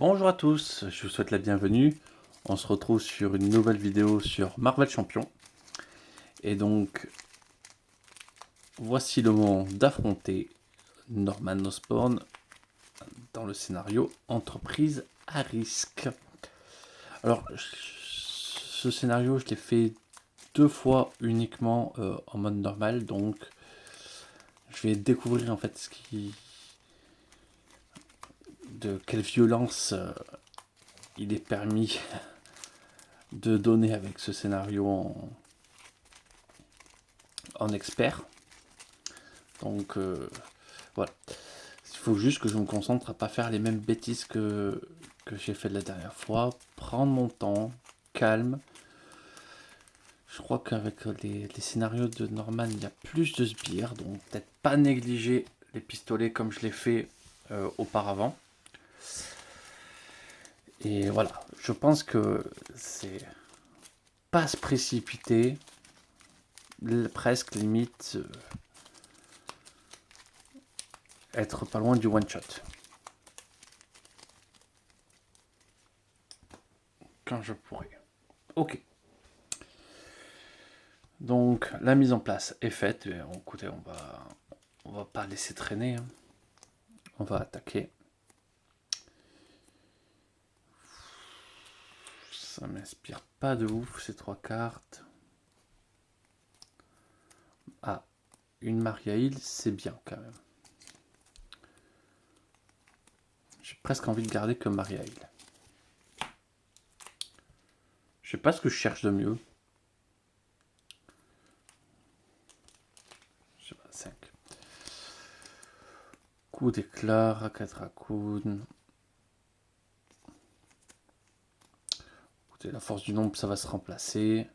Bonjour à tous, je vous souhaite la bienvenue. On se retrouve sur une nouvelle vidéo sur Marvel Champion. Et donc, voici le moment d'affronter Norman Osborn dans le scénario Entreprise à risque. Alors, ce scénario, je l'ai fait 2 fois uniquement en mode normal, donc je vais découvrir en fait de quelle violence il est permis de donner avec ce scénario en expert. Donc voilà. Il faut juste que je me concentre à pas faire les mêmes bêtises que j'ai fait la dernière fois. Prendre mon temps, calme. Je crois qu'avec les scénarios de Norman, il y a plus de sbires, donc peut-être pas négliger les pistolets comme je l'ai fait auparavant. Et voilà, je pense que c'est pas se précipiter, presque limite être pas loin du one shot. Quand je pourrai. Ok. Donc la mise en place est faite. Écoutez, on va pas laisser traîner. Hein. On va attaquer. Ça m'inspire pas de ouf ces 3 cartes. Ah, une Maria Hill, c'est bien quand même. J'ai presque envie de garder que Maria Hill. Je sais pas ce que je cherche de mieux. Je sais pas, 5. Coup d'éclat, raquette raccoon. Écoutez, la force du nombre, ça va se remplacer.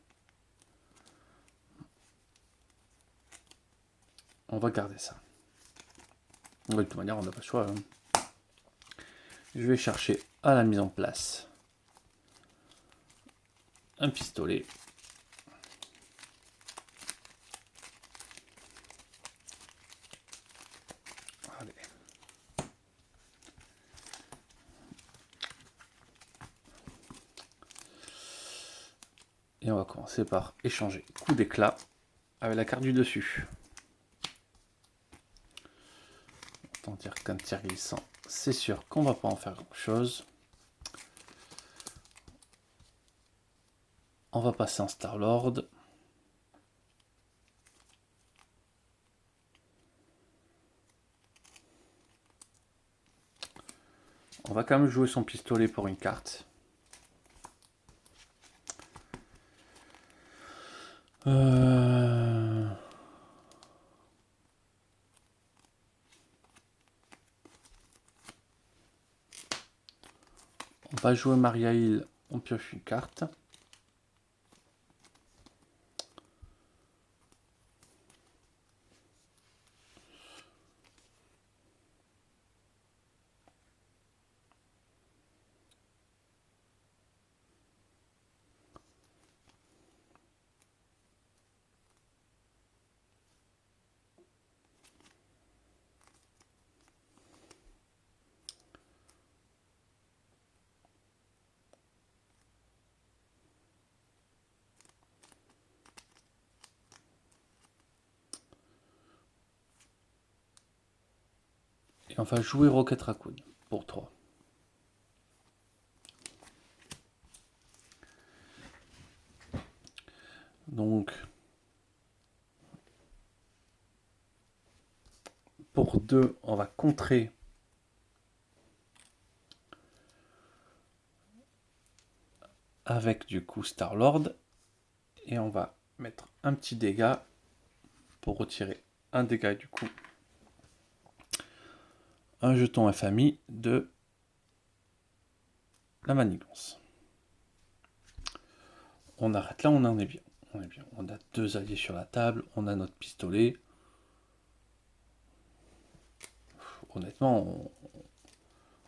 On va garder ça. De toute manière, on n'a pas le choix. Hein. Je vais chercher à la mise en place un pistolet. Allez. Et on va commencer par échanger coup d'éclat avec la carte du dessus. Autant dire qu'un tir glissant, c'est sûr qu'on va pas en faire grand chose. On va passer en Star-Lord. On va quand même jouer son pistolet pour une carte. On va jouer Maria Hill, on pioche une carte. Et on va jouer Rocket Raccoon pour 3. Donc, pour 2, on va contrer avec du coup Star-Lord. Et on va mettre un petit dégât pour retirer un dégât du coup. Un jeton infamie de la manigance. On arrête là, on en est bien. On est bien. On a 2 alliés sur la table, on a notre pistolet. Honnêtement,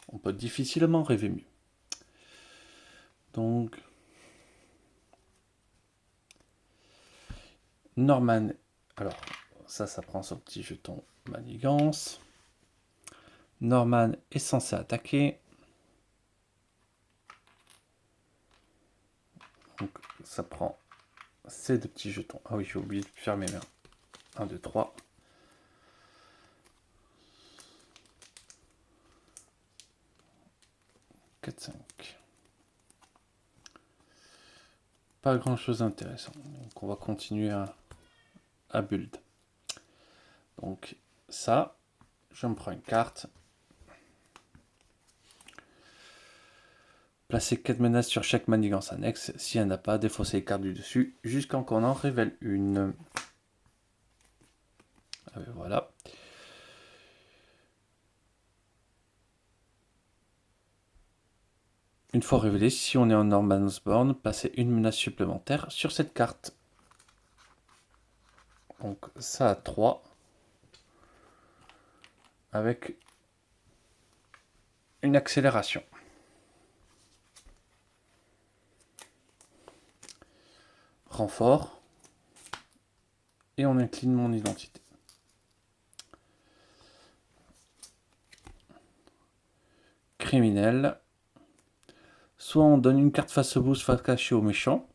on peut difficilement rêver mieux. Donc, Norman, alors ça prend son petit jeton manigance. Norman est censé attaquer. Donc ça prend ces deux petits jetons. Ah oui, j'ai oublié de faire mes mains. 1, 2, 3. 4, 5. Pas grand chose d'intéressant. Donc on va continuer à build. Donc ça, je me prends une carte. Placez 4 menaces sur chaque manigance annexe. S'il n'y en a pas, défaussez les cartes du dessus jusqu'à qu'on en révèle une. Voilà. Une fois révélé, si on est en Norman's Born, placez une menace supplémentaire sur cette carte. Donc ça a 3. Avec une accélération. Renfort. Et on incline mon identité. Criminel. Soit on donne une carte face au boost, face caché au méchant.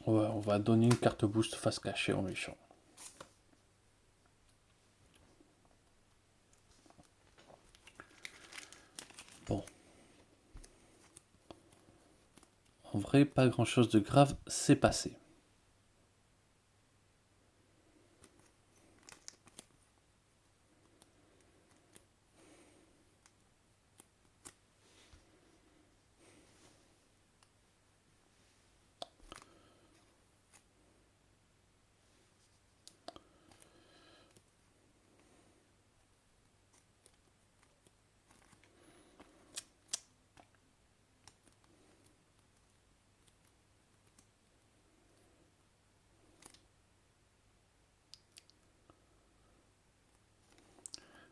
Ouais, on va donner une carte boost face cachée au méchant. Bon. En vrai, pas grand chose de grave s'est passé.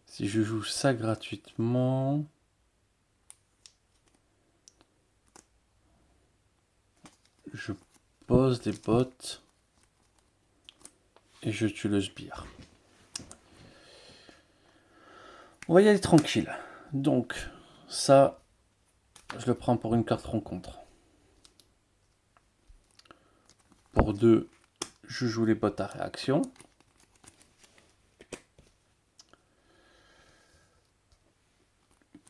Si je joue ça gratuitement... Je pose des bottes et je tue le sbire. On va y aller tranquille. Donc, ça, je le prends pour une carte rencontre. Pour 2, je joue les bottes à réaction.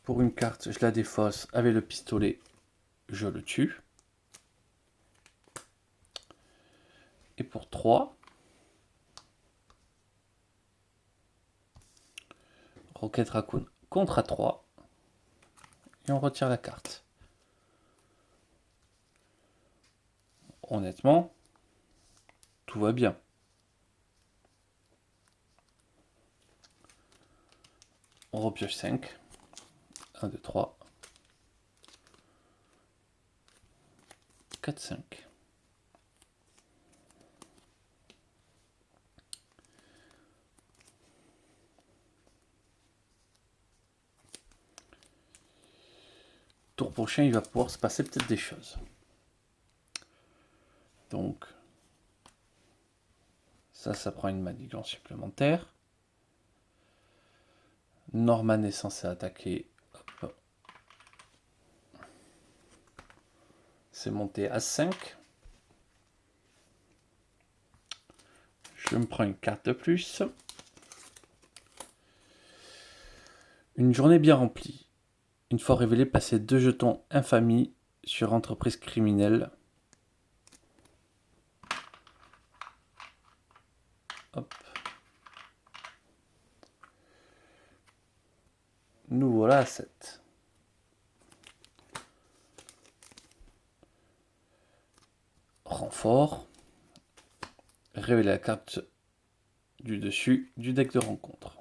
Pour une carte, je la défausse avec le pistolet, je le tue. Et pour 3, Rocket Raccoon contre A3. Et on retire la carte. Honnêtement, tout va bien. On repioche 5. 1, 2, 3. 4, 5. Tour prochain, il va pouvoir se passer peut-être des choses. Donc, ça prend une manigance supplémentaire. Norman est censé attaquer. Hop. C'est monté à 5. Je me prends une carte de plus. Une journée bien remplie. Une fois révélé, passez 2 jetons infamie sur entreprise criminelle. Hop. Nous voilà à 7. Renfort. Révéler la carte du dessus du deck de rencontre.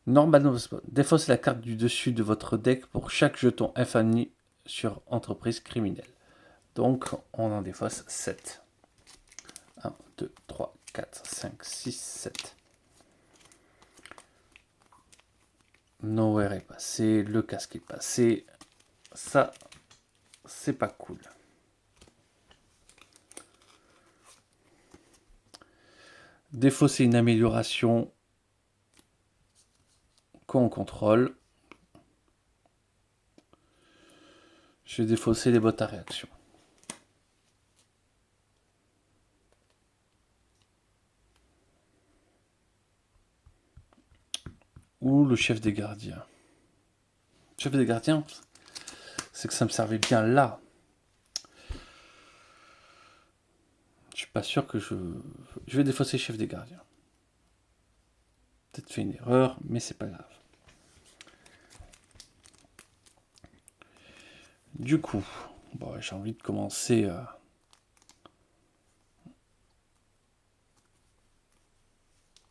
Norman défausse la carte du dessus de votre deck pour chaque jeton infamie sur entreprise criminelle. Donc on en défausse 7. 1, 2, 3, 4, 5, 6, 7. Nowhere est passé, le casque est passé. Ça, c'est pas cool. Défausser une amélioration qu'on contrôle. Je vais défausser les bottes à réaction. Ou le chef des gardiens. Le chef des gardiens, c'est que ça me servait bien là. Je suis pas sûr que je vais défausser le chef des gardiens. Peut-être fait une erreur, mais c'est pas grave. Du coup, bon, j'ai envie de commencer à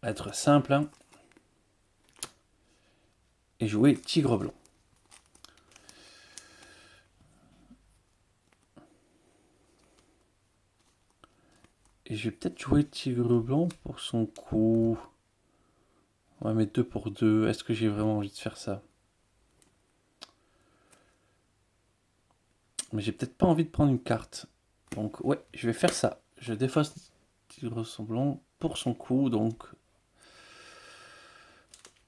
être simple, hein, et jouer tigre blanc. Et je vais peut-être jouer tigre blanc pour son coup. Ouais, mais 2 pour 2. Est-ce que j'ai vraiment envie de faire ça? Mais j'ai peut-être pas envie de prendre une carte. Donc, ouais, je vais faire ça. Je défausse tigre blanc pour son coup. Donc,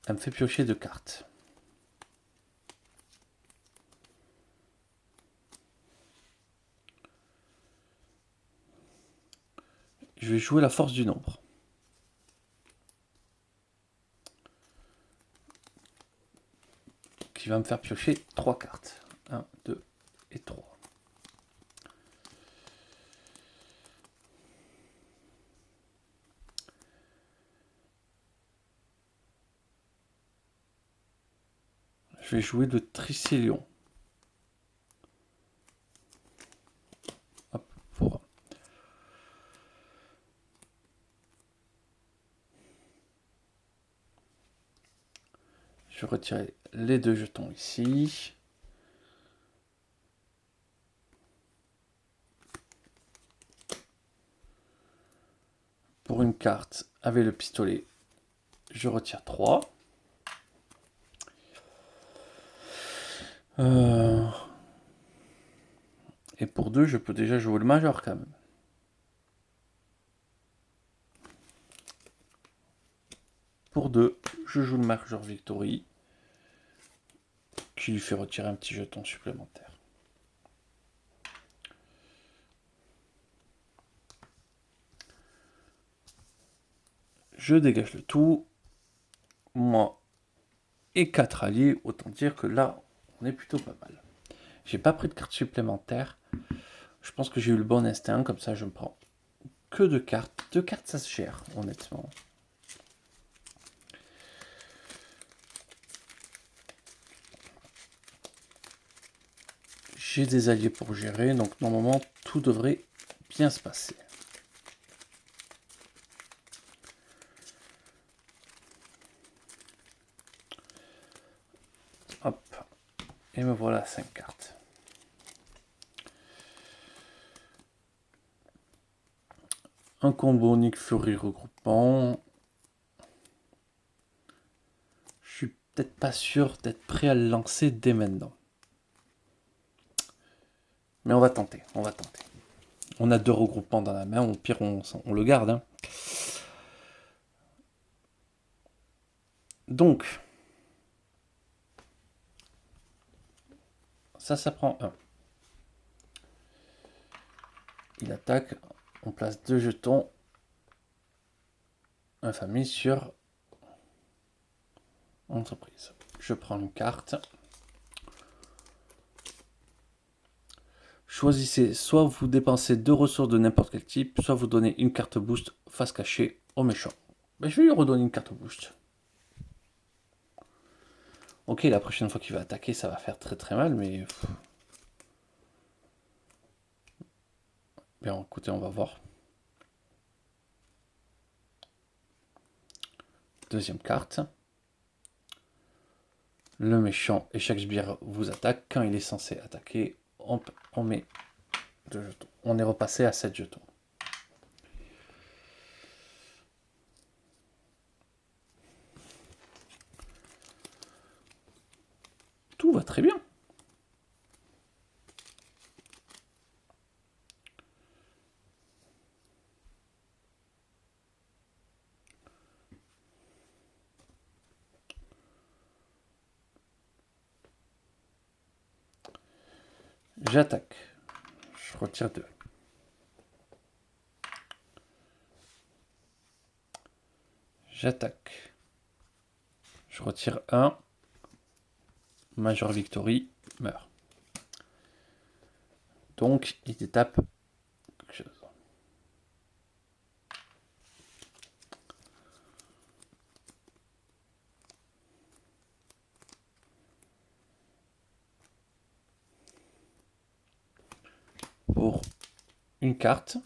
elle me fait piocher 2 cartes. Je vais jouer la force du nombre. Qui va me faire piocher 3 cartes. 1, 2 et 3. Je vais jouer le Tricélion. Hop, pour... Je vais retirer les 2 jetons ici. Pour une carte avec le pistolet, je retire 3. Et pour 2, je peux déjà jouer le major quand même. Pour 2, je joue le major Victory, qui lui fait retirer un petit jeton supplémentaire. Je dégage le tout. Moi et 4 alliés, autant dire que là, on est plutôt pas mal. J'ai pas pris de carte supplémentaire. Je pense que j'ai eu le bon instinct, comme ça je me prends que 2 cartes. 2 cartes, ça se gère, honnêtement. J'ai des alliés pour gérer, donc normalement tout devrait bien se passer. Hop, et me voilà 5 cartes. Un combo Nick Fury regroupant. Je suis peut-être pas sûr d'être prêt à le lancer dès maintenant. Mais on va tenter, on va tenter. On a 2 regroupements dans la main, au pire on le garde. Hein. Donc, ça prend 1. Il attaque, on place 2 jetons infamie sur entreprise. Je prends une carte. Choisissez, soit vous dépensez 2 ressources de n'importe quel type, soit vous donnez une carte boost face cachée au méchant. Ben, je vais lui redonner une carte boost. Ok, la prochaine fois qu'il va attaquer, ça va faire très très mal, mais... Bien, écoutez, on va voir. Deuxième carte. Le méchant et chaque sbire vous attaque. Quand il est censé attaquer, on met 2 jetons. On est repassé à 7 jetons. J'attaque. Je retire 2. J'attaque. Je retire 1. Major Victory meurt. Donc, il tape quelque chose. Pour une carte.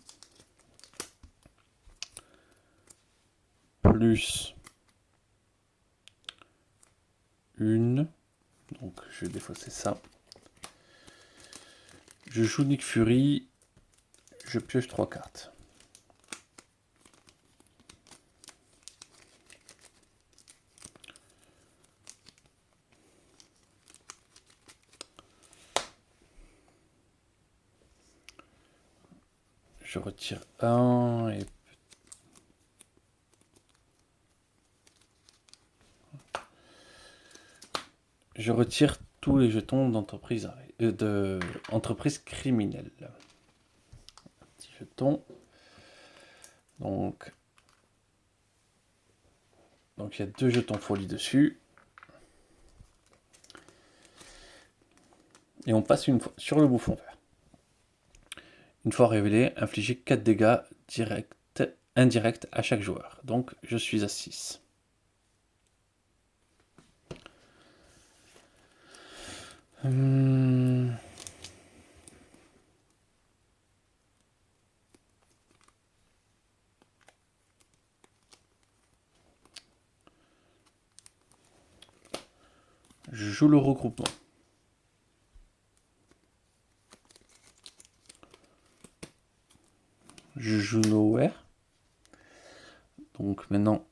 Plus une. Donc, je vais défausser ça. Je joue Nick Fury. Je pioche 3 cartes. Je retire 1 et je retire tous les jetons d'entreprise criminelle. Petit jeton. Donc il y a 2 jetons folie dessus. Et on passe une fois sur le bouffon vert. Une fois révélé, infligez 4 dégâts indirects à chaque joueur. Donc je suis à 6. Je joue le regroupement. Je joue Nowhere. Donc maintenant,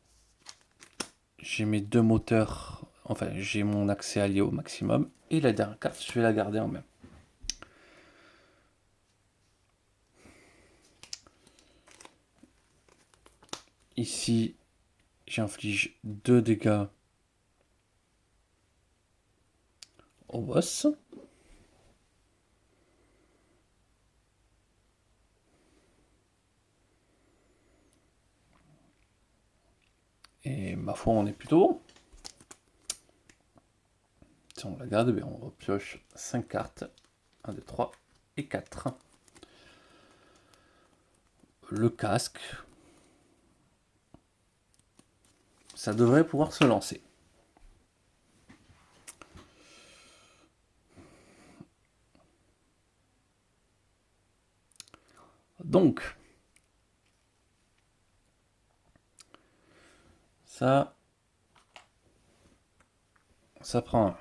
j'ai mes 2 moteurs. Enfin, j'ai mon accès allié au maximum. Et la dernière carte, je vais la garder en main. Ici, j'inflige 2 dégâts au boss. Et ma foi, on est plutôt bon. Si on la garde, bien on repioche 5 cartes. 1, 2, 3 et 4. Le casque. Ça devrait pouvoir se lancer. Donc, ça prend un.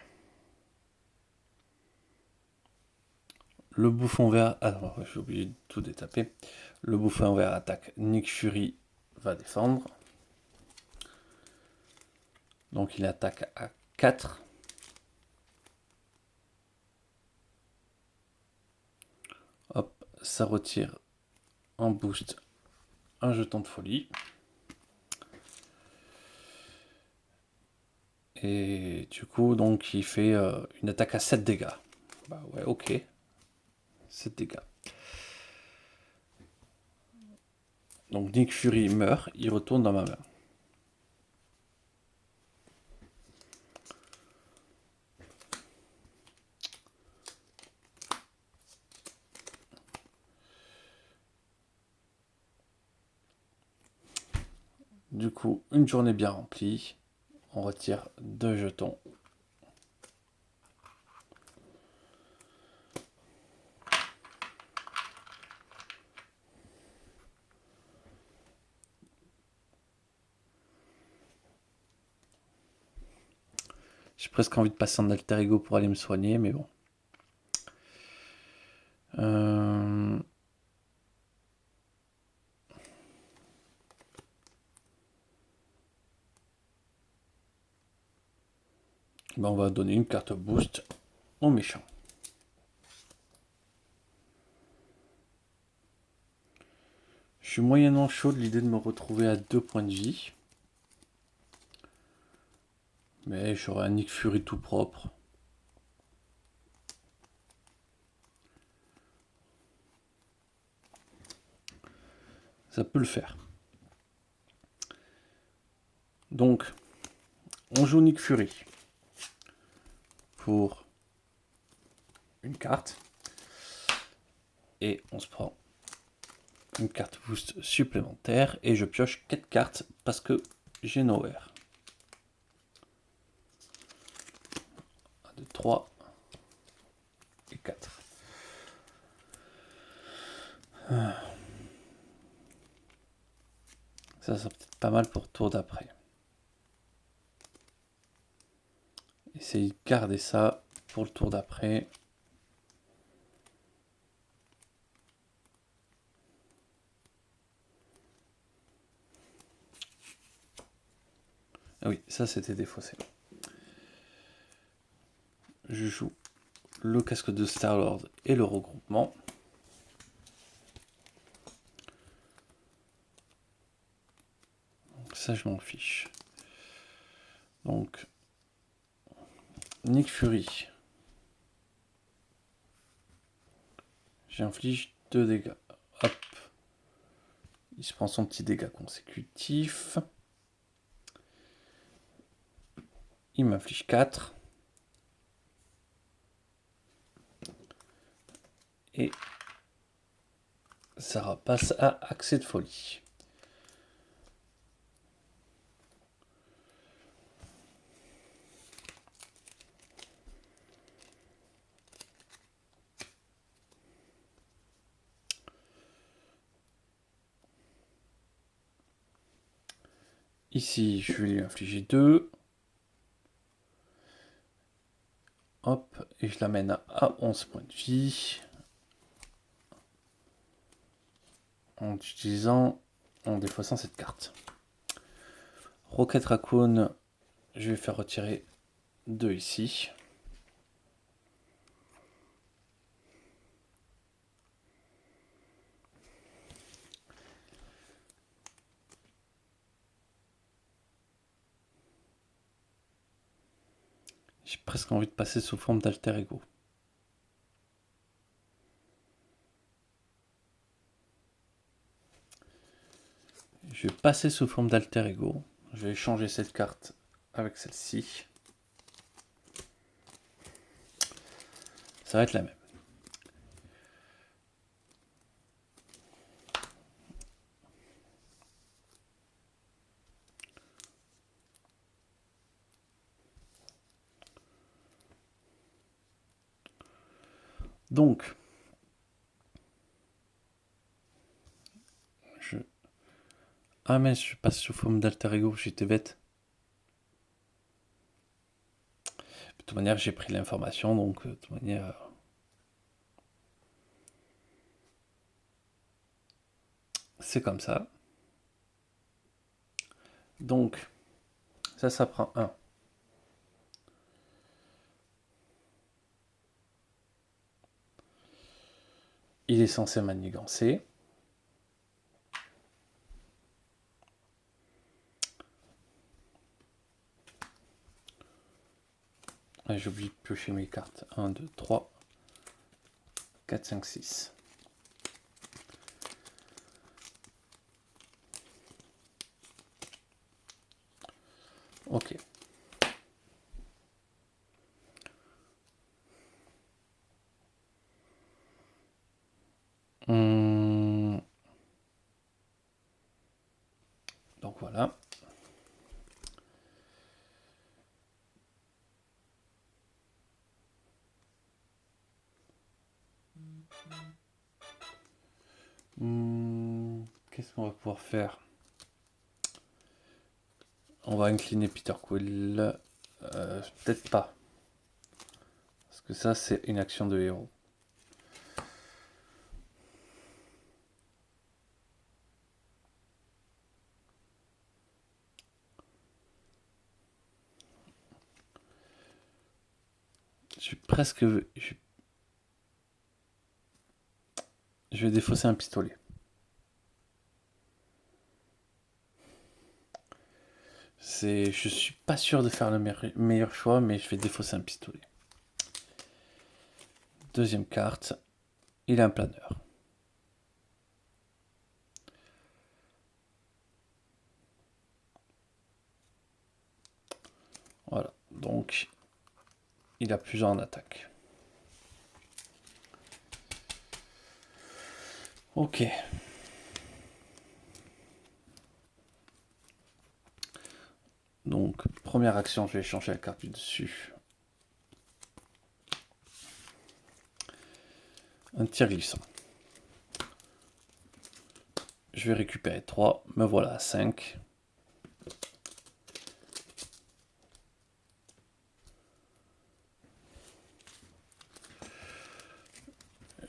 Le bouffon vert. Alors, je suis obligé de tout détaper. Le bouffon vert attaque. Nick Fury va défendre. Donc, il attaque à 4. Hop, ça retire en boost un jeton de folie. Et du coup, donc, il fait une attaque à 7 dégâts. Bah ouais, ok. 7 dégâts. Donc Nick Fury meurt, il retourne dans ma main. Du coup, une journée bien remplie. On retire 2 jetons. J'ai presque envie de passer en alter ego pour aller me soigner, mais bon. Ben, on va donner une carte boost au méchant. Je suis moyennement chaud de l'idée de me retrouver à 2 points de vie. Mais j'aurai un Nick Fury tout propre. ça peut le faire. Donc, on joue Nick Fury pour une carte. Et on se prend une carte boost supplémentaire. Et je pioche 4 cartes parce que j'ai nowhere. 1, 2, 3 et 4. Ça sera peut-être pas mal pour le tour d'après. Essayez de garder ça pour le tour d'après. Ah oui, ça c'était défaussé. Je joue le casque de Star-Lord et le regroupement. Donc ça, je m'en fiche. Donc, Nick Fury. J'inflige 2 dégâts. Hop. Il se prend son petit dégât consécutif. Il m'inflige 4. Et ça repasse à accès de folie. Ici, je vais lui infliger 2. Hop, et je l'amène à 11 points de vie. En défaussant cette carte. Rocket Raccoon, je vais faire retirer 2 ici. J'ai presque envie de passer sous forme d'alter ego. Je vais passer sous forme d'alter ego. Je vais échanger cette carte avec celle-ci. Ça va être la même. Donc, ah mais je passe sous forme d'alter ego, j'étais bête. De toute manière, j'ai pris l'information, donc de toute manière... C'est comme ça. Donc, ça prend 1. Il est censé manigancer. J'ai oublié de piocher mes cartes. 1, 2, 3, 4, 5, 6. Ok. Donc voilà. Qu'est-ce qu'on va pouvoir faire? On va incliner Peter Quill. Peut-être pas. Parce que ça, c'est une action de héros. Je suis presque... Je vais défausser un pistolet. Je suis pas sûr de faire le meilleur choix, mais je vais défausser un pistolet. Deuxième carte, il a un planeur. Donc, il a plusieurs en attaque. Ok. Donc, première action, je vais changer la carte du dessus. Un tir glissant. Je vais récupérer 3, me voilà à 5.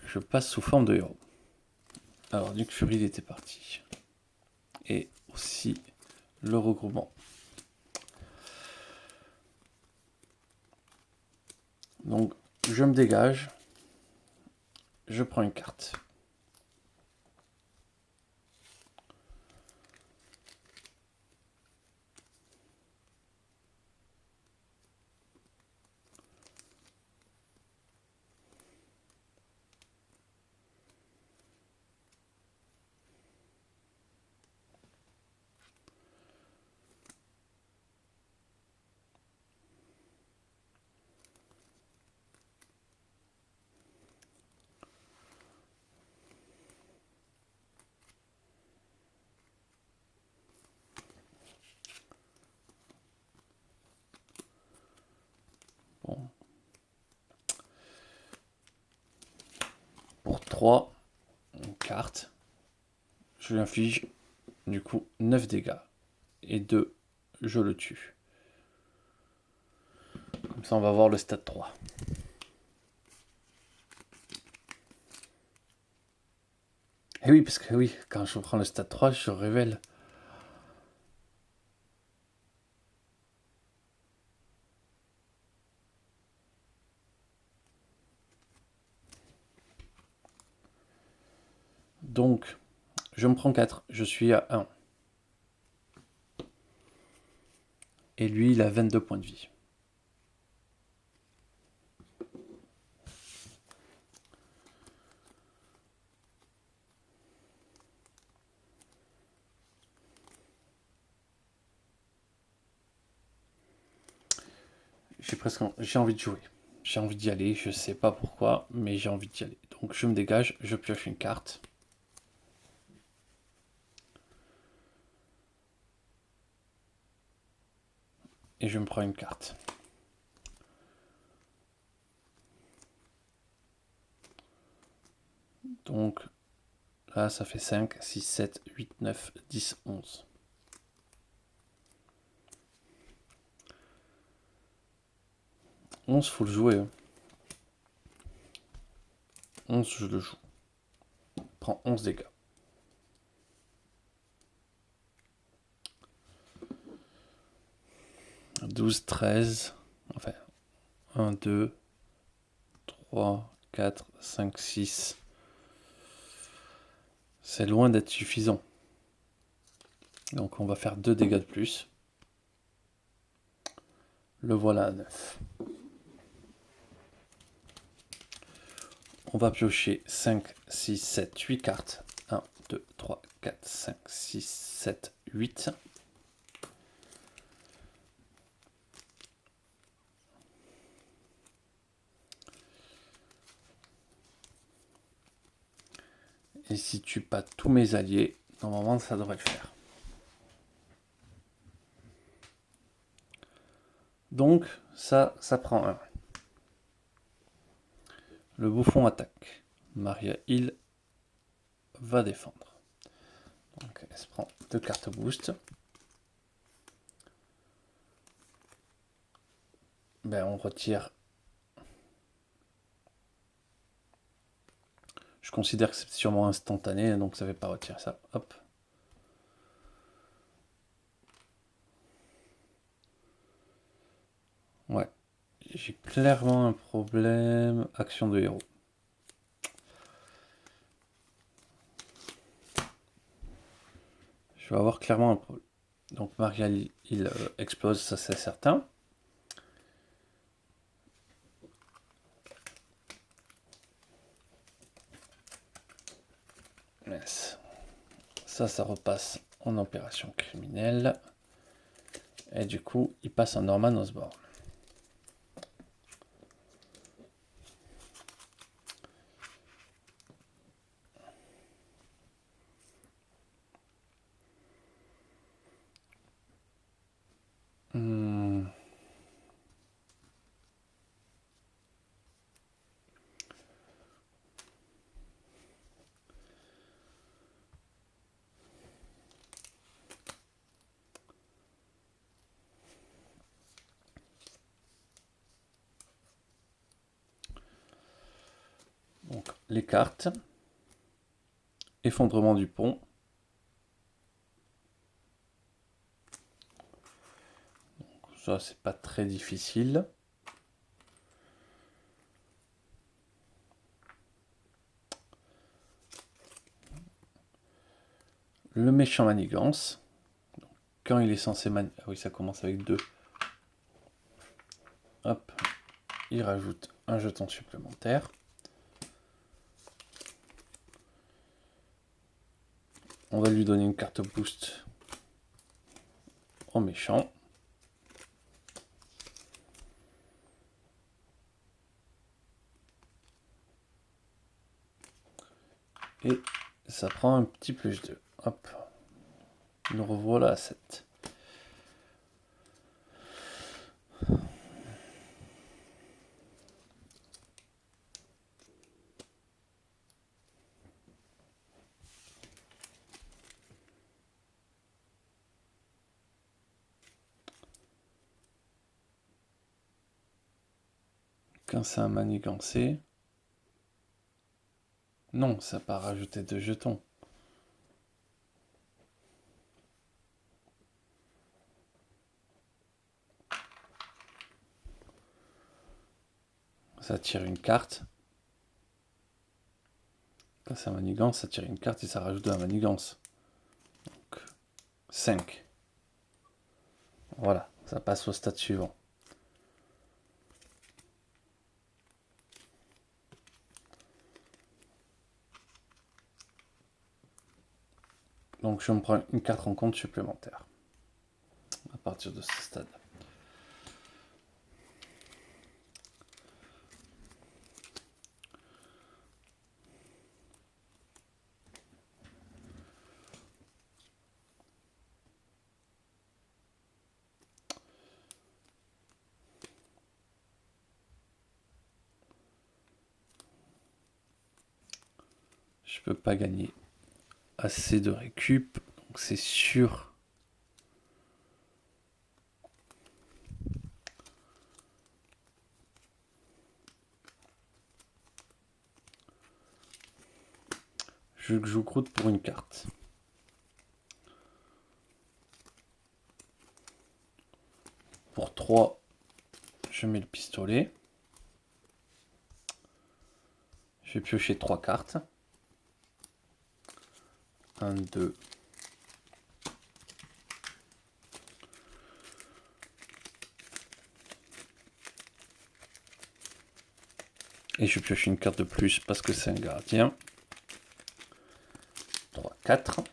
Je passe sous forme de héros. Alors, Duc Fury, il était parti. Et aussi le regroupement. Donc, je me dégage. Je prends une carte. Bon. Pour 3, une carte. Je lui inflige du coup 9 dégâts. Et 2, je le tue. Comme ça, on va voir le stade 3. Et oui, parce que oui, quand je prends le stade 3, je révèle. Donc, je me prends 4, je suis à 1. Et lui, il a 22 points de vie. J'ai envie de jouer. J'ai envie d'y aller, je sais pas pourquoi, mais j'ai envie d'y aller. Donc je me dégage, je pioche une carte. Et je me prends une carte. Donc là, ça fait 5, 6, 7, 8, 9, 10, 11. Faut le jouer. Hein. 11, je le joue. Prends 11 dégâts. « 12, 13. Enfin, 1, 2, 3, 4, 5, 6. C'est loin d'être suffisant. Donc on va faire 2 dégâts de plus. Le voilà à 9. On va piocher 5, 6, 7, 8 cartes. 1, 2, 3, 4, 5, 6, 7, 8. Et si tu pas tous mes alliés, normalement ça devrait le faire. Donc ça prend 1. Le bouffon attaque. Maria Hill va défendre. Donc elle se prend 2 cartes boost. Ben on retire. Je considère que c'est sûrement instantané, donc ça ne fait pas retirer ça. Hop. Ouais. J'ai clairement un problème. Action de héros. Je vais avoir clairement un problème. Donc Maria, il explose, ça c'est certain. Yes. Ça repasse en opération criminelle. Et du coup, il passe en Norman Osborn. les cartes. Effondrement du pont. Donc, ça, c'est pas très difficile. Le méchant manigance. Quand il est censé ah oui, ça commence avec 2. Hop, il rajoute un jeton supplémentaire. On va lui donner une carte boost au méchant. Et ça prend un petit plus 2. Hop, nous revoilà à 7. Quand c'est un manigancé... Non, ça n'a pas rajouté de jetons. Ça tire une carte. Quand c'est un manigance, ça tire une carte et ça rajoute de la manigance. Donc, 5. Voilà, ça passe au stade suivant. Donc je me prends une carte rencontre supplémentaire à partir de ce stade. Je peux pas gagner assez de récup, donc c'est sûr. Je joue croûte pour une carte. Pour 3, je mets le pistolet. Je vais piocher 3 cartes. 1, 2. Et je pioche une carte de plus parce que c'est un gardien. 3, 4.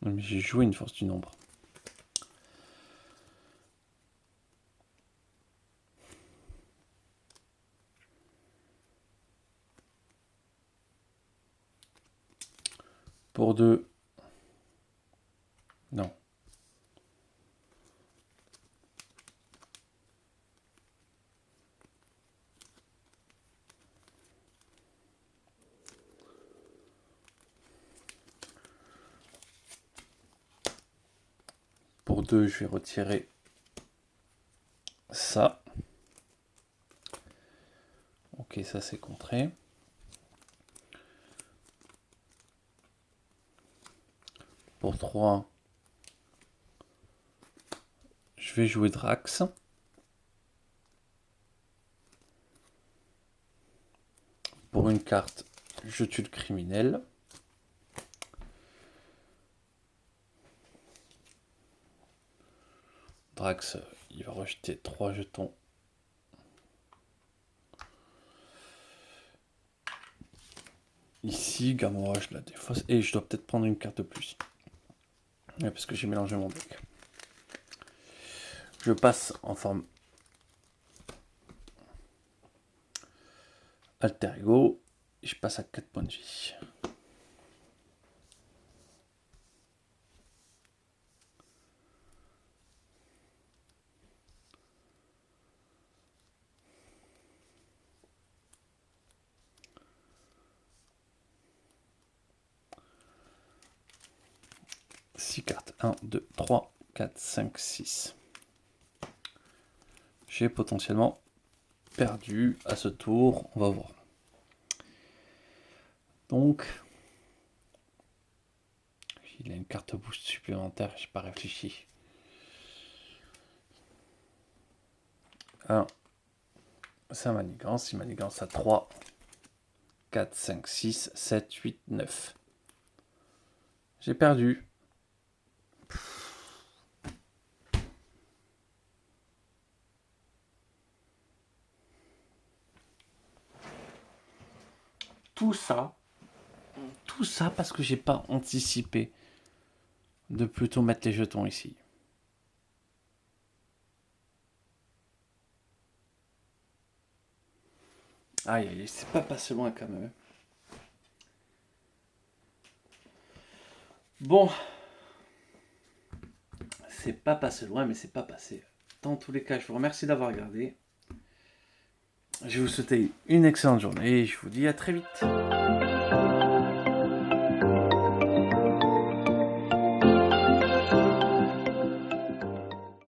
Mais j'ai joué une force du nombre. Pour 2. Non. Pour 2, je vais retirer ça. Ok, ça c'est contré. Pour 3, je vais jouer Drax. Pour une carte, je tue le criminel. Drax, il va rejeter 3 jetons. Ici, Gamora, je la défausse. Et je dois peut-être prendre une carte de plus. Ouais, parce que j'ai mélangé mon deck. Je passe en forme alter ego. Et je passe à 4 points de vie. Six cartes. 1, 2, 3, 4, 5, 6. J'ai potentiellement perdu à ce tour. On va voir. Donc, il a une carte boost supplémentaire. J'ai pas réfléchi. 1. Ça manigance. Il manigance à 3, 4, 5, 6, 7, 8, 9. J'ai perdu. Tout ça parce que j'ai pas anticipé de plutôt mettre les jetons ici. Aïe, aïe, c'est pas passé loin quand même. Bon, c'est pas passé loin, mais c'est pas passé. Dans tous les cas, je vous remercie d'avoir regardé. Je vais vous souhaiter une excellente journée et je vous dis à très vite.